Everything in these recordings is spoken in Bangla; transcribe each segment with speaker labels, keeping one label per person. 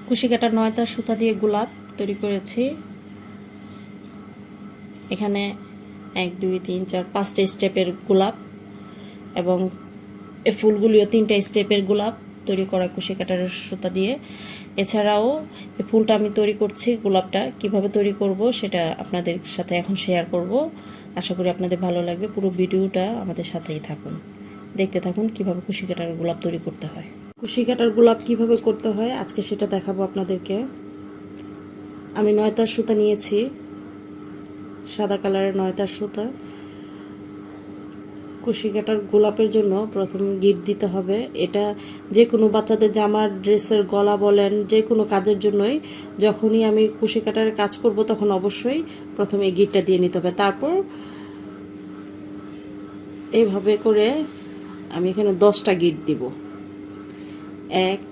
Speaker 1: কুশি কাটা 9টা সুতা দিয়ে গোলাপ তৈরি করেছি। এখানে 1 2 3 4 5টা স্টেপের গোলাপ এবং এই ফুলগুলিও 3টা স্টেপের গোলাপ তৈরি করা কুশি কাটার সুতা দিয়ে। এছাড়াও এই ফুলটা আমি তৈরি করছি, গোলাপটা কিভাবে তৈরি করব সেটা আপনাদের সাথে এখন শেয়ার করব। আশা করি আপনাদের ভালো লাগবে। পুরো ভিডিওটা আমাদের সাথেই থাকুন, দেখতে থাকুন কিভাবে কুশি কাটার গোলাপ তৈরি করতে হয়। কুশি কাটার গোলাপ কিভাবে করতে হয় আজকে সেটা দেখাবো আপনাদেরকে। আমি 9 তার সুতা নিয়েছি, সাদা কালারের 9 তার সুতা। কুশি কাটার গোলাপের জন্য প্রথম গিট দিতে হবে। এটা যে কোনো বাচ্চাদের জামার, ড্রেসের গলা বলেন, যে কোনো কাজের জন্যই যখনই আমি কুশি কাটার কাজ করব তখন অবশ্যই প্রথমে এই গিটটা দিয়ে নিতে হবে। তারপর এইভাবে করে আমি এখানে 10টা গিট দিব। 1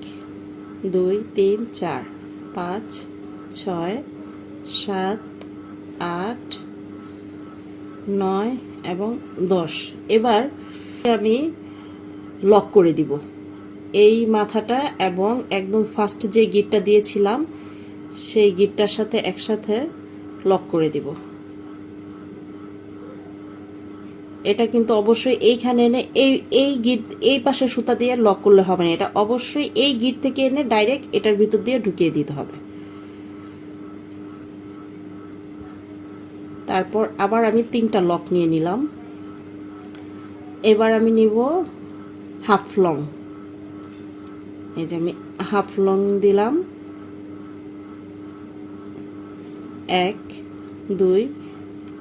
Speaker 1: 2 3 4 5 6 7 8 9 এবং 10। এবার আমি লক করে দিব এই মাথাটা এবং একদম ফার্স্ট যে গিটটা দিয়েছিলাম সেই গিটটার সাথে একসাথে লক করে দিব। এটা কিন্তু অবশ্যই এইখানে এনে এই গিট এই পাশে সুতা দিয়ে লক করলে হবে না, এটা অবশ্যই এই গিট থেকে এনে ডাইরেক্ট এটার ভিতর দিয়ে ঢুকিয়ে দিতে হবে। তারপর আবার আমি 3টা লক নিয়ে নিলাম। এবার আমি নিব হাফ লং। এই যে আমি হাফ লং দিলাম, 1 2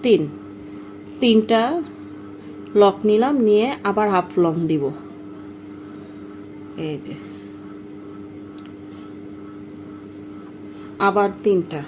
Speaker 1: 3, 3টা লক নিলাম, নিয়ে আবার হাফ লং দিব। এই যে আবার 3টা,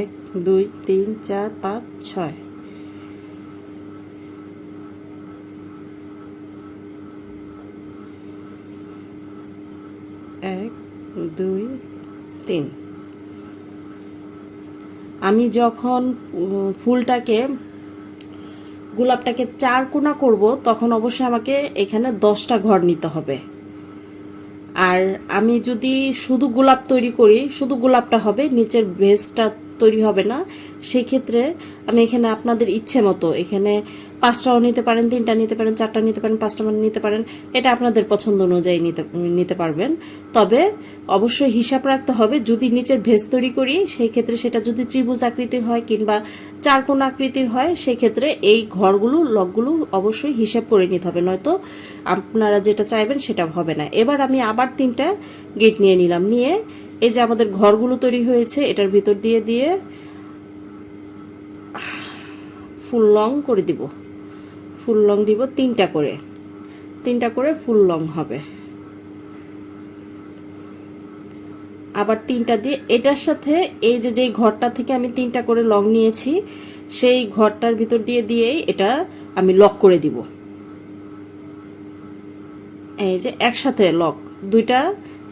Speaker 1: এক 2 3 4 5 6। এক 2 3। আমি যখন ফুলটাকে গোলাপটাকে 4 কোনা করব তখন অবশ্যই আমাকে এখানে 10টা ঘর নিতে হবে। আর আমি যদি শুধু গোলাপ তৈরি করি, শুধু গোলাপটা হবে, নিচের বেসটা তৈরি হবে না। সেই ক্ষেত্রে আমি এখানে আপনাদের ইচ্ছে মতো এখানে 5টাও নিতে পারেন, 3টা নিতে পারেন, 4টা নিতে পারেন, 5টা নিতে পারেন, এটা আপনাদের পছন্দ অনুযায়ী নিতে পারবেন। তবে অবশ্যই হিসাব রাখতে হবে, যদি নিচের ভেজ তৈরি করি সেই ক্ষেত্রে সেটা যদি ত্রিভুজ আকৃতির হয় কিংবা 4 কোণ আকৃতির হয় সেই ক্ষেত্রে এই ঘরগুলো লকগুলো অবশ্যই হিসাব করে নিতে হবে, নয়তো আপনারা যেটা চাইবেন সেটা হবে না। এবার আমি আবার 3টা গিট নিয়ে নিলাম, নিয়ে এই যে আমাদের ঘরগুলো তৈরি হয়েছে এটার ভিতর দিয়ে দিয়ে ফুল লং করে দিব। ফুল লং দিব 3টা করে, 3টা করে ফুল লং হবে। আবার 3টা দিয়ে এটার সাথে এই যে যেই ঘরটা থেকে আমি 3টা করে লং নিয়েছি সেই ঘরটার ভিতর দিয়ে দিয়েই এটা আমি লক করে দিব। এই যে একসাথে লক, 2টা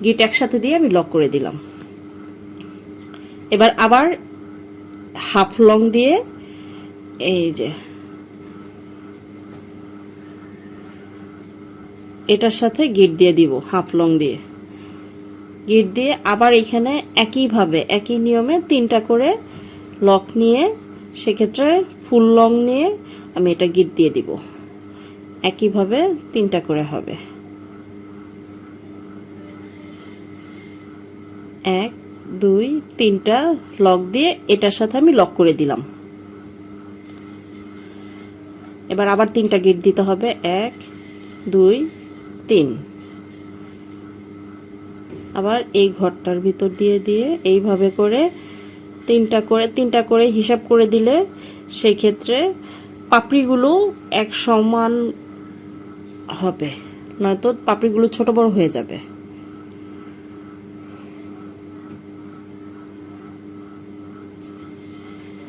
Speaker 1: গিট একসাথে দিয়ে আমি লক করে দিলাম। এবার আবার হাফ লং দিয়ে এই যে এটার সাথে গিট দিয়ে দিব, হাফ লং দিয়ে গিট দিয়ে আবার এখানে একইভাবে একই নিয়মে 3টা করে লক নিয়ে সেক্ষেত্রে ফুল লং নিয়ে আমি এটা গিট দিয়ে দিব। একইভাবে 3টা করে হবে। 1 2 3টা লক দিয়ে এটার সাথে আমি লক করে দিলাম। এবার আবার 3টা গিট দিতে হবে, 1 2 3। আবার এই ঘরটার ভিতর দিয়ে দিয়ে এইভাবে করে 3টা করে হিসাব করে দিলে সেই ক্ষেত্রে পাপড়িগুলো এক সমান হবে, নয়তো পাপড়িগুলো ছোট বড় হয়ে যাবে।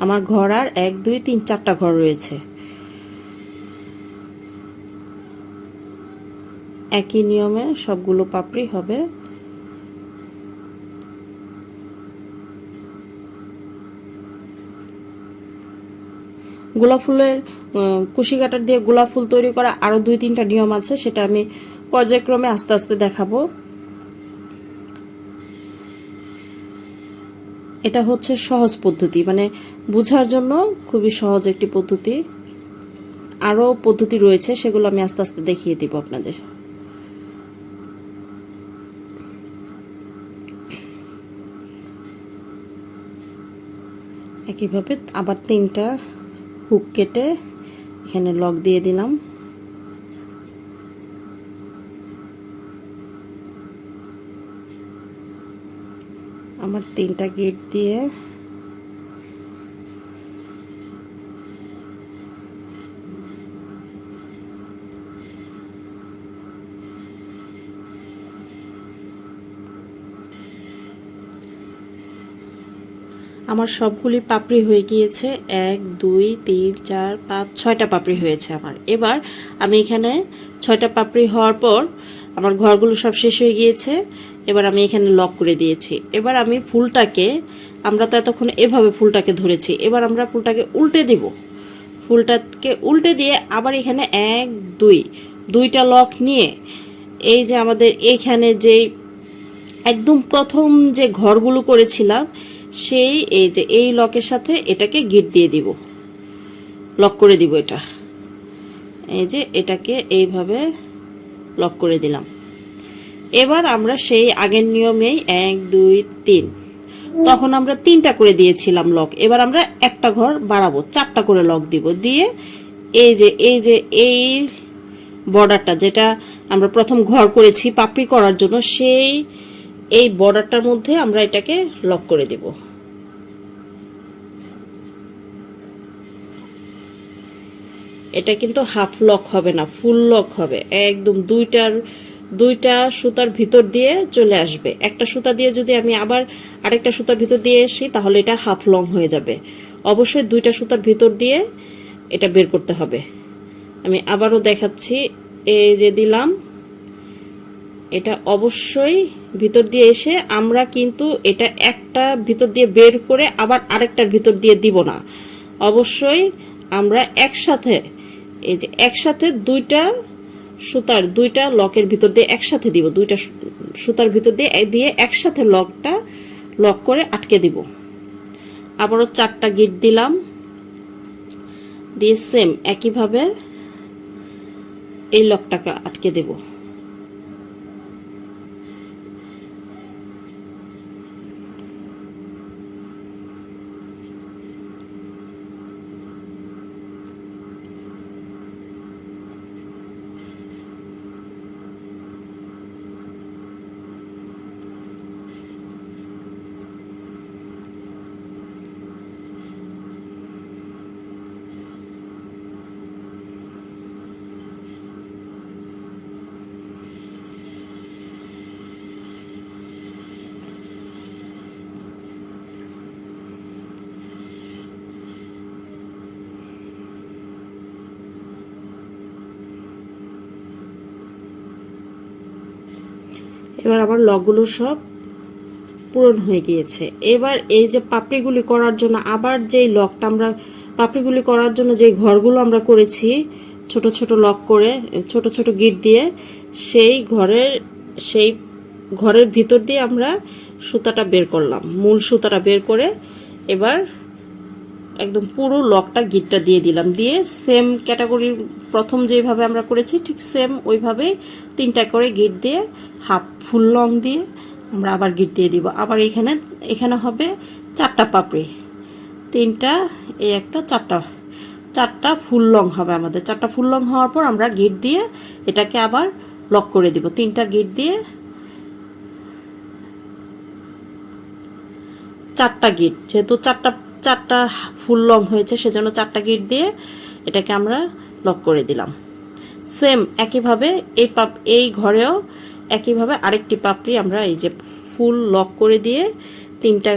Speaker 1: আমার ঘর আর 1 2 3 4টা ঘর রয়েছে। একই নিয়মে সবগুলো পাপড়ি হবে। গোলাপ ফুলের কুশি কাটার দিয়ে গোলাপ ফুল তৈরি করা আরো 2 3টা নিয়ম আছে, সেটা আমি পর্যায়ক্রমে আস্তে আস্তে দেখাবো। এটা হচ্ছে সহজ পদ্ধতি, মানে বোঝার জন্য খুবই সহজ একটি পদ্ধতি। আরো পদ্ধতি রয়েছে, সেগুলো আমি আস্তে আস্তে দেখিয়ে দিব আপনাদের। একইভাবে আবার 3টা হুক কেটে এখানে লক দিয়ে দিলাম। আমার 3টা গিট দিয়ে আমার সবগুলি পাপড়ি হয়ে গিয়েছে। 1 2 3 4 5 6টা পাপড়ি হয়েছে আমার। এবার আমি এখানে 6টা পাপড়ি হওয়ার পর আমার ঘরগুলো সব শেষ হয়ে গিয়েছে। এবার আমি এখানে লক করে দিয়েছি। এবার আমি ফুলটাকে, আমরা তো এতক্ষণ এভাবে ফুলটাকে ধরেছি, এবার আমরা ফুলটাকে উল্টে দিব। ফুলটাকে উল্টে দিয়ে আবার এখানে 1 2 2টা লক নিয়ে এই যে আমাদের এখানে যে একদম প্রথম যে ঘরগুলো করেছিলাম সেই এই যে এই লকের সাথে এটাকে গিট দিয়ে দিব, লক করে দিব। এটা এই যে এটাকে এইভাবে লক করে দিলাম। এবার আমরা সেই আগের নিয়মেই 1 2 3, তখন আমরা 3টা করে দিয়েছিলাম লক, এবার আমরা একটা ঘর বাড়াবো, 4টা করে লক দিব। দিয়ে এই বর্ডারটা যেটা আমরা প্রথম ঘর করেছি পাপড়ি করার জন্য, সেই এই বর্ডারটার মধ্যে আমরা এটাকে লক করে দিব। এটা কিন্তু হাফ লক হবে না, ফুল লক হবে। একদম দুইটা সুতার ভিতর দিয়ে চলে আসবে। একটা সুতা দিয়ে যদি আমি আবার আরেকটা সুতার ভিতর দিয়ে আসি তাহলে এটা হাফ লং হয়ে যাবে। অবশ্যই 2টা সুতার ভিতর দিয়ে এটা বের করতে হবে। আমি আবারও দেখাচ্ছি, এই যে দিলাম, এটা অবশ্যই ভিতর দিয়ে এসে আমরা কিন্তু এটা একটা ভিতর দিয়ে বের করে আবার আরেকটার ভিতর দিয়ে দিব না। অবশ্যই আমরা একসাথে, এই যে একসাথে 2টা লকের ভিতর দিয়ে একসাথে দিব। 2টা সুতার ভিতর দিয়ে একসাথে লক করে আটকে দিব। আবারও 4টা গিট দিলাম, দিয়ে সেম একইভাবে এই লকটাকে আটকে দেব। এবার আমার লকগুলো সব পূরণ হয়ে গিয়েছে। এবার এই যে পাপড়িগুলি করার জন্য আবার যেই লকটা আমরা পাপড়িগুলি করার জন্য যে ঘরগুলো আমরা করেছি ছোট ছোট লক করে ছোট ছোট গিট দিয়ে, সেই ঘরের ভিতর দিয়ে আমরা সুতাটা বের করলাম, মূল সুতাটা বের করে এবার একদম পুরো লকটা গিটটা দিয়ে দিলাম। দিয়ে সেম ক্যাটাগরির প্রথম যেভাবে আমরা করেছি ঠিক সেম ওইভাবে 3টা করে গিট দিয়ে হাফ ফুল লং দিয়ে আমরা আবার গিট দিয়ে দিব। আবার এখানে হবে 4টা পাপড়ি, 3টা এই একটা 4টা ফুল লং হবে আমাদের। 4টা ফুল লং হওয়ার পর আমরা গিট দিয়ে এটাকে আবার লক করে দিব। 3টা গিট দিয়ে 4টা গিট, যেহেতু 4টা ফুল লং হয়েছে সেজন্য 4টা গিট দিয়ে এটাকে আমরা লক করে দিলাম। সেম একইভাবে এই ঘরেও একইভাবে আরেকটি পাপড়ি আমরা এই যে ফুল লক করে দিয়ে 3টা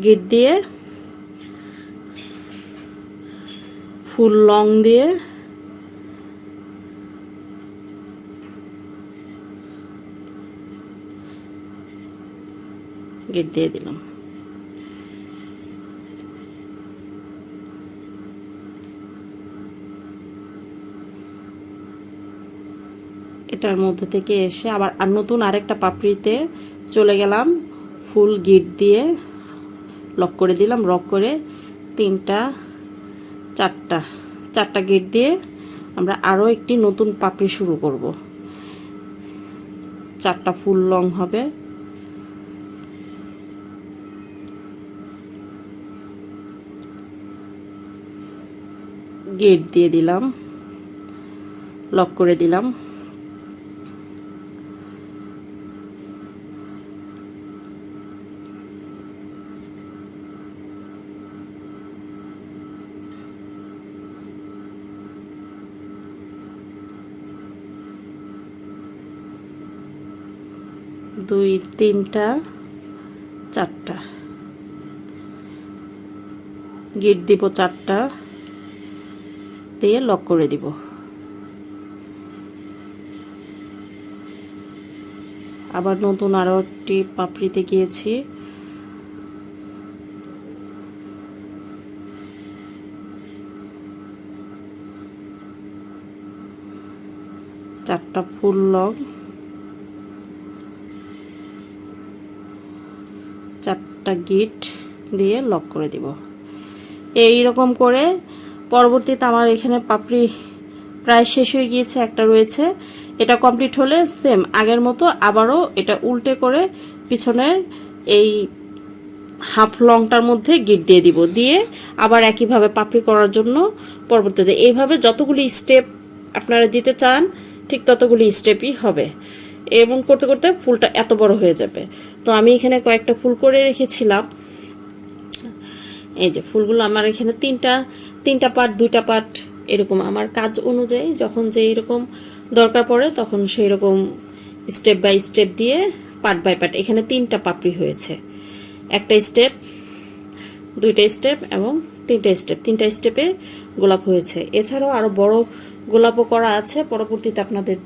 Speaker 1: গিট দিয়ে ফুল লং দিয়ে গিট দিয়ে দিলাম। এটার মধ্যে থেকে এসে আবার নতুন আরেকটা পাপড়িতে চলে গেলাম, ফুল গিট দিয়ে লক করে দিলাম। লক করে 3টা 4টা গিট দিয়ে আমরা আরও একটি নতুন পাপড়ি শুরু করব। 4টা ফুল লং হবে। গিট দিয়ে দিলাম, লক করে দিলাম। দুই 3টা 4টা গিট দিব, 4টা দিয়ে লক করে দিব। আবার নতুন আরো একটি পাপড়িতে গিয়েছি, 4টা ফুল লং, 4টা গিট দিয়ে লক করে দিব। এই রকম করে পরবর্তীতে আমার এখানে পাপড়ি প্রায় শেষ হয়ে গিয়েছে, একটা রয়েছে। এটা কমপ্লিট হলে সেম আগের মতো আবারও এটা উল্টে করে পিছনের এই হাফ লংটার মধ্যে গিট দিয়ে দিব, দিয়ে আবার একইভাবে পাপড়ি করার জন্য পরবর্তীতে এইভাবে যতগুলি স্টেপ আপনারা দিতে চান ঠিক ততগুলি স্টেপই হবে, এবং করতে করতে ফুলটা এত বড় হয়ে যাবে। তো আমি এখানে কয়েকটা ফুল করে রেখেছিলাম। এই যে ফুলগুলো আমার এখানে 3টা পার্ট 2টা পার্ট এরকম আমার কাজ অনুযায়ী যখন যে এরকম দরকার পড়ে তখন সেই রকম স্টেপ বাই স্টেপ দিয়ে পার্ট বাই পার্ট। এখানে 3টা পাপড়ি হয়েছে, একটা স্টেপ, 2টা স্টেপ এবং 3টা স্টেপ। 3টা স্টেপে গোলাপ হয়েছে। এছাড়াও আরো বড় গোলাপও করা আছে, পরবর্তীতে আপনাদের